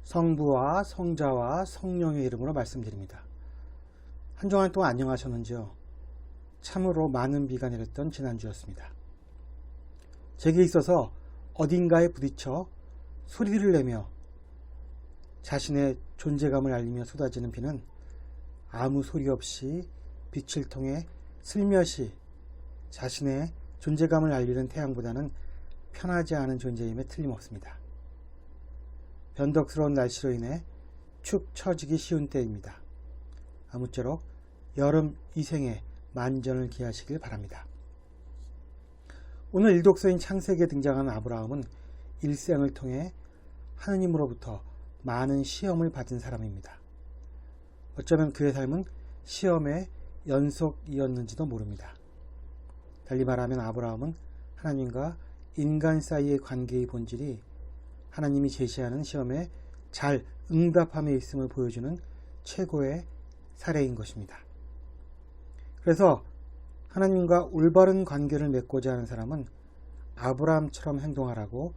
성부와 성자와 성령의 이름으로 말씀드립니다. 한 주간 동안 안녕하셨는지요? 참으로 많은 비가 내렸던 지난주였습니다. 제게 있어서 어딘가에 부딪혀 소리를 내며 자신의 존재감을 알리며 쏟아지는 비는 아무 소리 없이 빛을 통해 슬며시 자신의 존재감을 알리는 태양보다는 편하지 않은 존재임에 틀림없습니다. 변덕스러운 날씨로 인해 축 처지기 쉬운 때입니다. 아무쪼록 여름 이생에 만전을 기하시길 바랍니다. 오늘 일독서인 창세기에 등장하는 아브라함은 일생을 통해 하느님으로부터 많은 시험을 받은 사람입니다. 어쩌면 그의 삶은 시험의 연속이었는지도 모릅니다. 달리 말하면 아브라함은 하나님과 인간 사이의 관계의 본질이 하나님이 제시하는 시험에 잘 응답함에 있음을 보여주는 최고의 사례인 것입니다. 그래서 하나님과 올바른 관계를 맺고자 하는 사람은 아브라함처럼 행동하라고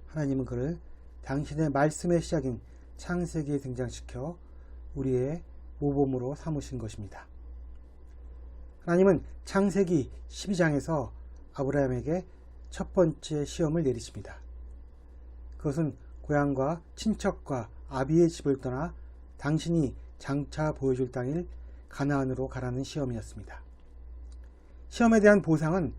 하나님은 그를 당신의 말씀의 시작인 창세기에 등장시켜 우리의 모범으로 삼으신 것입니다. 하나님은 창세기 12장에서 아브라함에게 첫 번째 시험을 내리십니다. 그것은 고향과 친척과 아비의 집을 떠나 당신이 장차 보여줄 땅일 가나안으로 가라는 시험이었습니다. 시험에 대한 보상은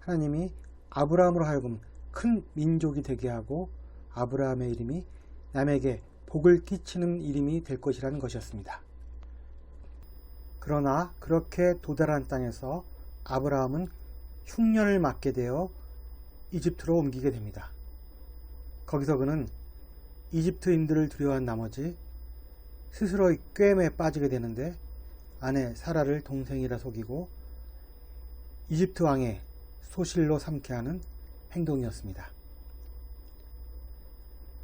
하나님이 아브라함으로 하여금 큰 민족이 되게 하고 아브라함의 이름이 남에게 복을 끼치는 이름이 될 것이라는 것이었습니다. 그러나 그렇게 도달한 땅에서 아브라함은 흉년을 맞게 되어 이집트로 옮기게 됩니다. 거기서 그는 이집트인들을 두려워한 나머지 스스로의 꾀임에 빠지게 되는데 아내 사라를 동생이라 속이고 이집트 왕의 소실로 삼게 하는 행동이었습니다.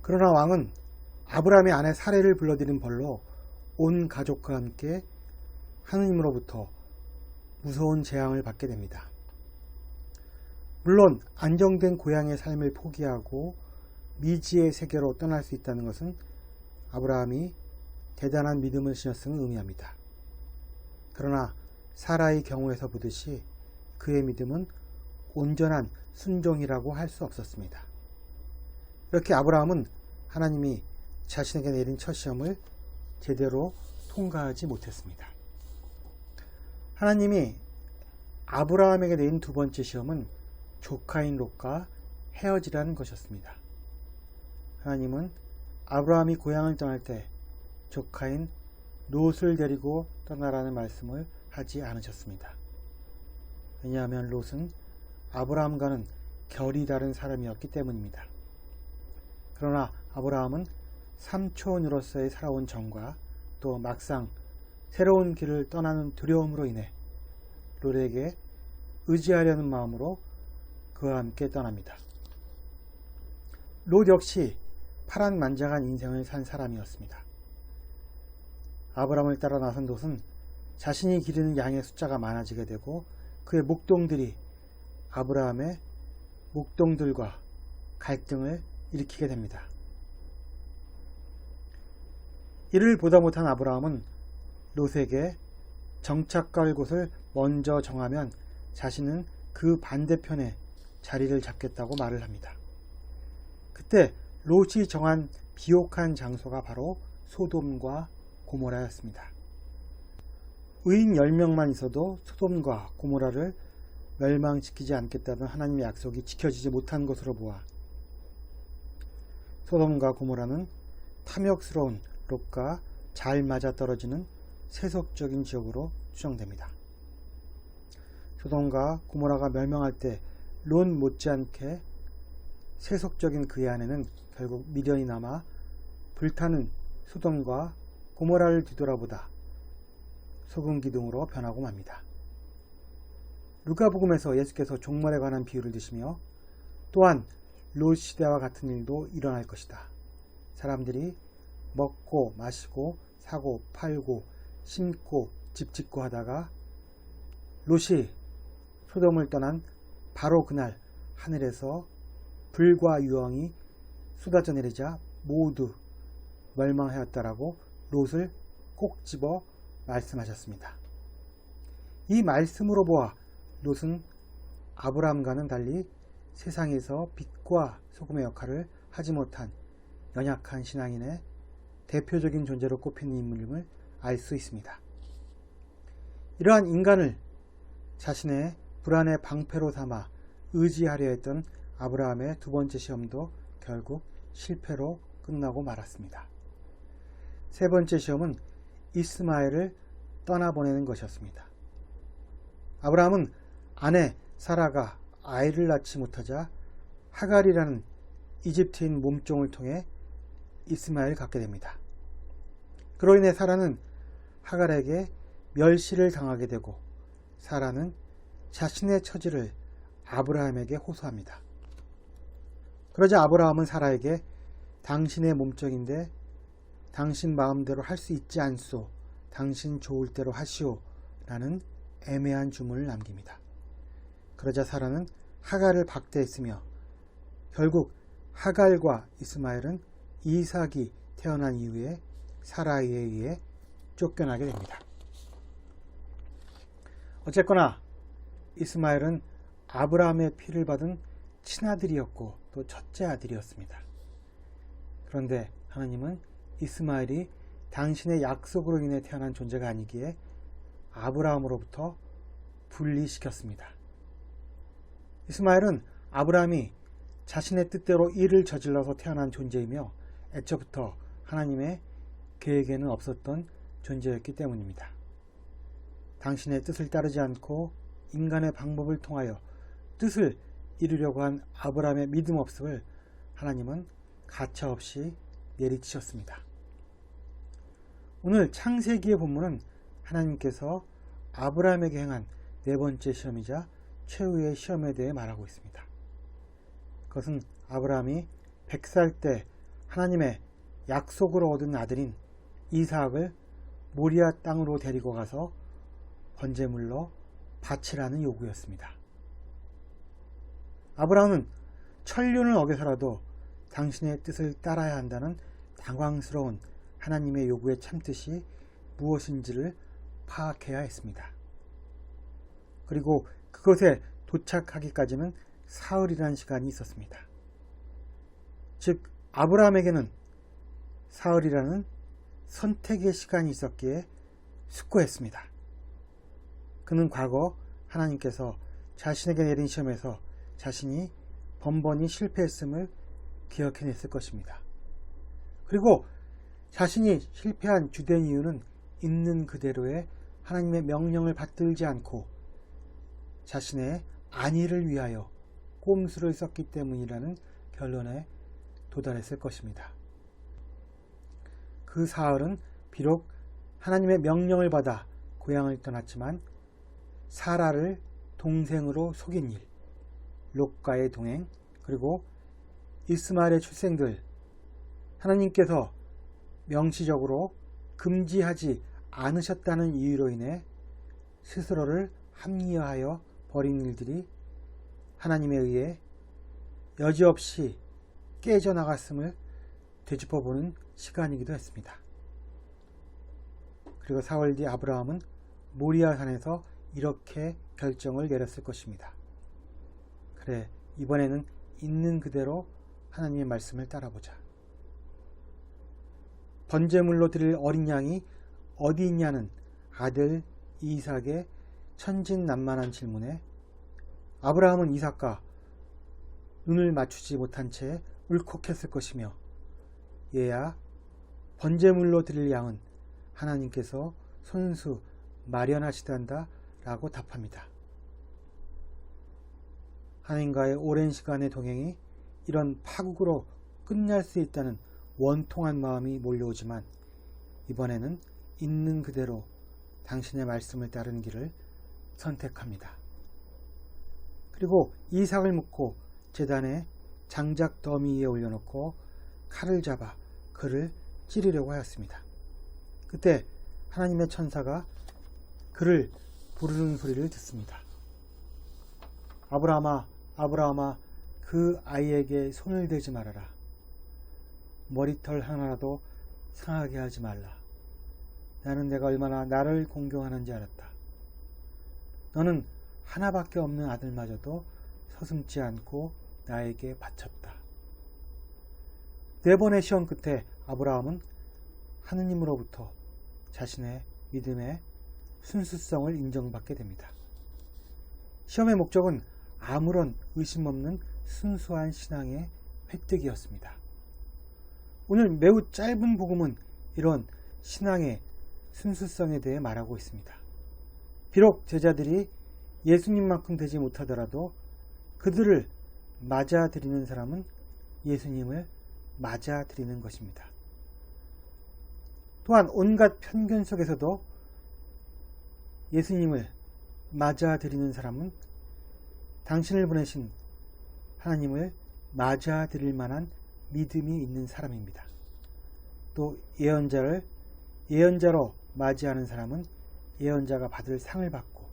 그러나 왕은 아브라함의 아내 사라를 불러들인 벌로 온 가족과 함께 하느님으로부터 무서운 재앙을 받게 됩니다. 물론 안정된 고향의 삶을 포기하고 미지의 세계로 떠날 수 있다는 것은 아브라함이 대단한 믿음을 지녔음을 의미합니다. 그러나 사라의 경우에서 보듯이 그의 믿음은 온전한 순종이라고 할 수 없었습니다. 이렇게 아브라함은 하나님이 자신에게 내린 첫 시험을 제대로 통과하지 못했습니다. 하나님이 아브라함에게 내린 두 번째 시험은 조카인 롯과 헤어지라는 것이었습니다. 하나님은 아브라함이 고향을 떠날 때 조카인 롯을 데리고 떠나라는 말씀을 하지 않으셨습니다. 왜냐하면 롯은 아브라함과는 결이 다른 사람이었기 때문입니다. 그러나 아브라함은 삼촌으로서의 살아온 정과 또 막상 새로운 길을 떠나는 두려움으로 인해 롯에게 의지하려는 마음으로 그와 함께 떠납니다. 롯 역시 파란만장한 인생을 산 사람이었습니다. 아브라함을 따라 나선 롯은 자신이 기르는 양의 숫자가 많아지게 되고 그의 목동들이 아브라함의 목동들과 갈등을 일으키게 됩니다. 이를 보다 못한 아브라함은 롯에게 정착할 곳을 먼저 정하면 자신은 그 반대편에 자리를 잡겠다고 말을 합니다. 그때 롯이 정한 비옥한 장소가 바로 소돔과 고모라였습니다. 의인 10명만 있어도 소돔과 고모라를 멸망시키지 않겠다는 하나님의 약속이 지켜지지 못한 것으로 보아 소돔과 고모라는 탐욕스러운 롯과 잘 맞아떨어지는 세속적인 지역으로 추정됩니다. 소돔과 고모라가 멸망할 때 롯 못지않게 세속적인 그의 아내는 결국 미련이 남아 불타는 소돔과 고모라를 뒤돌아보다 소금 기둥으로 변하고 맙니다. 누가복음에서 예수께서 종말에 관한 비유를 드시며 또한 롯 시대와 같은 일도 일어날 것이다. 사람들이 먹고 마시고 사고 팔고 심고 집 짓고 하다가 롯이 소돔을 떠난 바로 그날 하늘에서 불과 유황이 쏟아져 내리자 모두 멸망하였다라고 롯을 꼭 집어 말씀하셨습니다. 이 말씀으로 보아 롯은 아브라함과는 달리 세상에서 빛과 소금의 역할을 하지 못한 연약한 신앙인의 대표적인 존재로 꼽히는 인물임을 알 수 있습니다. 이러한 인간을 자신의 불안의 방패로 삼아 의지하려 했던 아브라함의 두 번째 시험도 결국 실패로 끝나고 말았습니다. 세 번째 시험은 이스마엘을 떠나보내는 것이었습니다. 아브라함은 아내 사라가 아이를 낳지 못하자 하갈이라는 이집트인 몸종을 통해 이스마엘을 갖게 됩니다. 그로 인해 사라는 하갈에게 멸시를 당하게 되고 사라는 자신의 처지를 아브라함에게 호소합니다. 그러자 아브라함은 사라에게 당신의 몸종인데 당신 마음대로 할 수 있지 않소, 당신 좋을 대로 하시오 라는 애매한 주문을 남깁니다. 그러자 사라는 하갈을 박대했으며 결국 하갈과 이스마엘은 이삭이 태어난 이후에 사라에 의해 쫓겨나게 됩니다. 어쨌거나 이스마엘은 아브라함의 피를 받은 친아들이었고 또 첫째 아들이었습니다. 그런데 하나님은 이스마엘이 당신의 약속으로 인해 태어난 존재가 아니기에 아브라함으로부터 분리시켰습니다. 이스마엘은 아브라함이 자신의 뜻대로 일을 저질러서 태어난 존재이며 애초부터 하나님의 계획에는 없었던 존재였기 때문입니다. 당신의 뜻을 따르지 않고 인간의 방법을 통하여 뜻을 이루려고 한 아브라함의 믿음 없음을 하나님은 가차없이 내리치셨습니다. 오늘 창세기의 본문은 하나님께서 아브라함에게 행한 네 번째 시험이자 최후의 시험에 대해 말하고 있습니다. 그것은 아브라함이 100살 때 하나님의 약속으로 얻은 아들인 이삭을 모리아 땅으로 데리고 가서 번제물로 바치라는 요구였습니다. 아브라함은 천륜을 어겨서라도 당신의 뜻을 따라야 한다는 당황스러운 하나님의 요구의 참뜻이 무엇인지를 파악해야 했습니다. 그리고 그것에 도착하기까지는 사흘이라는 시간이 있었습니다. 즉 아브라함에게는 사흘이라는 선택의 시간이 있었기에 숙고했습니다. 그는 과거 하나님께서 자신에게 내린 시험에서 자신이 번번이 실패했음을 기억해냈을 것입니다. 그리고 자신이 실패한 주된 이유는 있는 그대로의 하나님의 명령을 받들지 않고 자신의 안위를 위하여 꼼수를 썼기 때문이라는 결론에 도달했을 것입니다. 그 사흘은 비록 하나님의 명령을 받아 고향을 떠났지만 사라를 동생으로 속인 일, 롯과의 동행, 그리고 이스마엘의 출생들, 하나님께서 명시적으로 금지하지 않으셨다는 이유로 인해 스스로를 합리화하여 버린 일들이 하나님에 의해 여지없이 깨져나갔음을 되짚어보는 시간이기도 했습니다. 그리고 사흘 뒤 아브라함은 모리아산에서 이렇게 결정을 내렸을 것입니다. 그래, 이번에는 있는 그대로 하나님의 말씀을 따라보자. 번제물로 드릴 어린 양이 어디 있냐는 아들 이삭의 천진난만한 질문에 아브라함은 이삭과 눈을 맞추지 못한 채 울컥했을 것이며, 얘야, 번제물로 드릴 양은 하나님께서 손수 마련하시단다 라고 답합니다. 하나님과의 오랜 시간의 동행이 이런 파국으로 끝날 수 있다는 원통한 마음이 몰려오지만 이번에는 있는 그대로 당신의 말씀을 따르는 길을 선택합니다. 그리고 이삭을 묶고 제단에 장작 더미 위에 올려놓고 칼을 잡아 그를 찌르려고 하였습니다. 그때 하나님의 천사가 그를 부르는 소리를 듣습니다. 아브라함아, 아브라함아, 그 아이에게 손을 대지 말아라. 머리털 하나라도 상하게 하지 말라. 나는 내가 얼마나 나를 공경하는지 알았다. 너는 하나밖에 없는 아들마저도 서슴지 않고 나에게 바쳤다. 4번의 시험 끝에 아브라함은 하느님으로부터 자신의 믿음의 순수성을 인정받게 됩니다. 시험의 목적은 아무런 의심 없는 순수한 신앙의 획득이었습니다. 오늘 매우 짧은 복음은 이런 신앙의 순수성에 대해 말하고 있습니다. 비록 제자들이 예수님만큼 되지 못하더라도 그들을 맞아들이는 사람은 예수님을 맞아들이는 것입니다. 또한 온갖 편견 속에서도 예수님을 맞아들이는 사람은 당신을 보내신 하나님을 맞아들일 만한 믿음이 있는 사람입니다. 또 예언자를 예언자로 맞이하는 사람은 예언자가 받을 상을 받고,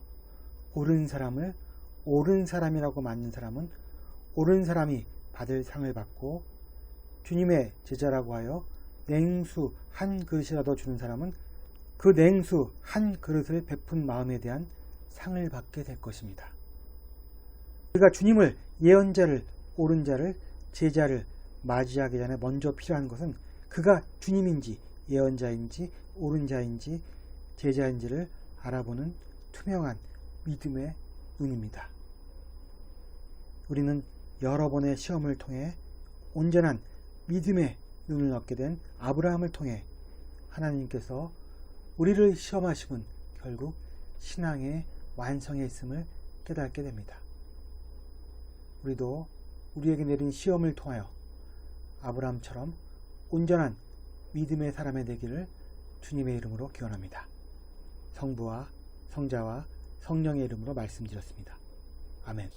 옳은 사람을 옳은 사람이라고 맞는 사람은 옳은 사람이 받을 상을 받고, 주님의 제자라고 하여 냉수 한 그릇이라도 주는 사람은 그 냉수 한 그릇을 베푼 마음에 대한 상을 받게 될 것입니다. 우리가 주님을 예언자를 옳은 자를 제자를 맞이하기 전에 먼저 필요한 것은 그가 주님인지 예언자인지 옳은 자인지 제자인지를 알아보는 투명한 믿음의 눈입니다. 우리는 여러 번의 시험을 통해 온전한 믿음의 눈을 얻게 된 아브라함을 통해 하나님께서 우리를 시험하심은 결국 신앙의 완성에 있음을 깨닫게 됩니다. 우리도 우리에게 내린 시험을 통하여 아브라함처럼 온전한 믿음의 사람이 되기를 주님의 이름으로 기원합니다. 성부와 성자와 성령의 이름으로 말씀드렸습니다. 아멘.